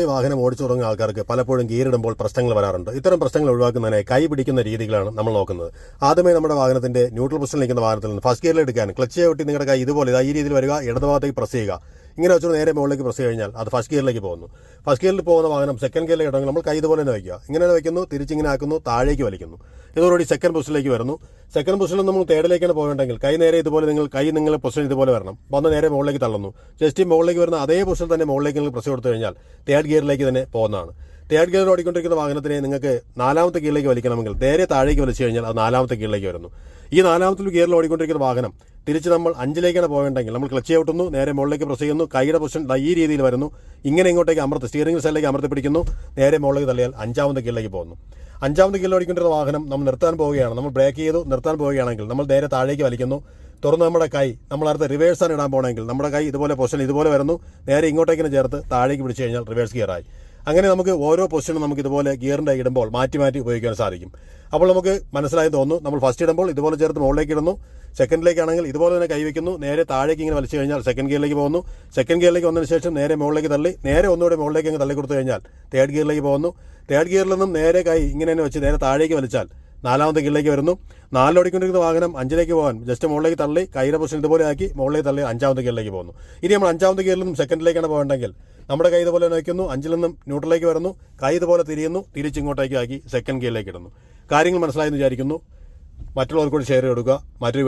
ഈ വാഹനം ഓടിച്ചു തുടങ്ങിയ ആൾക്കാർക്ക് പലപ്പോഴും ഗിയറിടുമ്പോൾ പ്രശ്നങ്ങൾ വരാറുണ്ട്. ഇത്തരം പ്രശ്നങ്ങൾ ഒഴിവാക്കുന്നതിനായി കൈ പിടിക്കുന്ന രീതികളാണ് നമ്മൾ നോക്കുന്നത്. ആദ്യമേ നമ്മുടെ വാഹനത്തിന്റെ ന്യൂട്രൽ പൊസിഷനിൽ നിൽക്കുന്ന വാഹനത്തിൽ നിന്ന് ഫസ്റ്റ് ഗിയറിൽ എടുക്കാൻ ക്ലച്ച് ചവിട്ടി നിങ്ങളുടെ കൈ ഇതുപോലെ ഈ രീതിയിൽ വരിക, ഇടതുഭാഗത്തേക്ക് പ്രസ് ചെയ്യുക. ഇങ്ങനെ വെച്ചാൽ നേരെ മുകളിലേക്ക് പ്രസ് കഴിഞ്ഞാൽ അത് ഫസ്റ്റ് ഗിയറിലേക്ക് പോകുന്നു. ഫസ്റ്റ് ഗിയറിൽ പോകുന്ന വാഹനം സെക്കൻഡ് ഗിയറിലേക്ക് ഇടണമെങ്കിൽ നമ്മൾ കൈ ഇതുപോലെ തന്നെ വയ്ക്കുക. ഇങ്ങനെ വയ്ക്കുന്നു, തിരിച്ചിങ്ങനെ ആക്കുന്നു, താഴേക്ക് വലിക്കുന്നു. ഇതോടുകൂടി സെക്കൻഡ് പൊസിഷനിലേക്ക് വരുന്നു. സെക്കൻഡ് പൊസിഷനിൽ നമ്മൾ തേർഡിലേക്കാണ് പോകേണ്ടെങ്കിൽ കൈ നേരെ ഇതുപോലെ നിങ്ങളുടെ പൊസിഷൻ ഇതുപോലെ വരണം. വന്ന് നേരെ മുകളിലേക്ക് തള്ളുന്നു. ജസ്റ്റ് മുകളിലേക്ക് വരുന്ന അതേ പൊസിഷൻ തന്നെ മുകളിലേക്ക് നിങ്ങൾ പ്രസ് കൊടുത്തു കഴിഞ്ഞാൽ തേർഡ് ഗിയറിലേക്ക് തന്നെ പോകുന്നതാണ്. തേർഡ് ഗിയർ ഓടിക്കൊണ്ടിരിക്കുന്ന വാഹനത്തിനെ നിങ്ങൾക്ക് നാലാമത്തെ ഗിയറിലേക്ക് വലിക്കണമെങ്കിൽ നേരെ താഴേക്ക് വലിച്ചു കഴിഞ്ഞാൽ അത് നാലാമത്തെ ഗിയറിലേക്ക് വരുന്നു. ഈ നാലാമത്തെ ഗിയറിൽ ഓടിക്കൊണ്ടിരിക്കുന്ന വാഹനം തിരിച്ച് നമ്മൾ 5ലേക്കാണ് പോകേണ്ടെങ്കിൽ നമ്മൾ ക്ലച്ച് ചവിട്ടുന്നു, നേരെ മുകളിലേക്ക് പ്രസ് ചെയ്യുന്നു, കൈയുടെ പൊസിഷൻ ഈ രീതിയിൽ വരുന്നു. ഇങ്ങനെ ഇങ്ങോട്ടേക്ക് സ്റ്റിയറിംഗ് സൈഡിലേക്ക് അമർത്തി പിടിക്കുന്നു, നേരെ മുകളിലേക്ക് തള്ളിയാൽ 5ാമത്തെ ഗിയറിലേക്ക് പോകുന്നു. 5ാമത്തെ ഗിയറിൽ ഓടിക്കൊണ്ടിരുന്ന വാഹനം നമ്മൾ നിർത്താൻ പോവുകയാണ്, നമ്മൾ ബ്രേക്ക് ചെയ്തു നിർത്താൻ പോവുകയാണെങ്കിൽ നമ്മൾ നേരെ താഴേക്ക് വലിക്കുന്നു. തുറന്ന് നമ്മുടെ കൈ നമ്മൾ അടുത്ത് റിവേഴ്സാണ് ഇടാൻ പോകണമെങ്കിൽ നമ്മുടെ കൈ ഇതുപോലെ പൊസിഷൻ ഇതുപോലെ വരുന്നു, നേരെ ഇങ്ങോട്ടേക്കിന് ചേർത്ത് താഴേക്ക് പിടിച്ചു കഴിഞ്ഞാൽ റിവേഴ്സ് ഗിയറായി. അങ്ങനെ നമുക്ക് ഓരോ പൊസിഷനും നമുക്ക് ഇതുപോലെ ഗിയറിന്റെ ഇടുമ്പോൾ മാറ്റി ഉപയോഗിക്കാൻ സാധിക്കും. അപ്പോൾ നമുക്ക് മനസ്സിലായി തോന്നുന്നു. നമ്മൾ ഫസ്റ്റ് ഇടുമ്പോൾ ഇതുപോലെ ചേർത്ത് മുകളിലേക്ക് ഇടുന്നു, സെക്കൻഡിലേക്കാണെങ്കിൽ ഇതുപോലെ തന്നെ കൈവയ്ക്കുന്നു, നേരെ താഴേക്ക് ഇങ്ങനെ വലിച്ചു കഴിഞ്ഞാൽ സെക്കൻഡ് ഗിയറിലേക്ക് പോകുന്നു. സെക്കൻഡ് ഗിയറിലേക്ക് വന്നതിന് ശേഷം നേരെ മുകളിലേക്ക് തള്ളി നേരെ ഒന്നുകൂടെ മുകളിലേക്ക് അങ്ങ് തള്ളി കൊടുത്തു കഴിഞ്ഞാൽ തേർഡ് ഗിയറിലേക്ക് പോകുന്നു. തേർഡ് ഗിയറിൽ നിന്നും നേരെ കൈ ഇങ്ങനെ തന്നെ വെച്ച് നേരെ താഴേക്ക് വലിച്ചാൽ 4ാമത്തെ ഗിയറിലേക്ക് വരുന്നു. 4 ഓടിക്കൊണ്ടിരിക്കുന്ന വാഹനം 5ലേക്ക് പോകാൻ ജസ്റ്റ് മുകളിലേക്ക് തള്ളി കൈയുടെ പൊസിഷൻ ഇതുപോലെ ആക്കി മുകളിലേക്ക് തള്ളി 5ാമത്തെ ഗിയറിലേക്ക് പോകുന്നു. ഇനി നമ്മൾ 5ാമത്തെ ഗിയറിൽ നിന്നും സെക്കൻഡിലേക്കാണ് പോകേണ്ടെങ്കിൽ നമ്മുടെ കൈ ഇതുപോലെ വയ്ക്കുന്നു, 5ൽ നിന്നും ന്യൂട്രലിലേക്ക് വരുന്നു, കൈ ഇതുപോലെ തിരിയുന്നു, തിരിച്ചിങ്ങോട്ടേക്ക് ആക്കി സെക്കൻഡ് ഗിയറിലേക്ക് ഇടുന്നു. കാര്യങ്ങൾ മനസ്സിലായെന്ന് വിചാരിക്കുന്നു. മറ്റുള്ളവർക്ക് കൂടി ഷെയർ ചെയ്ത് കൊടുക്കുക. മറ്റൊരു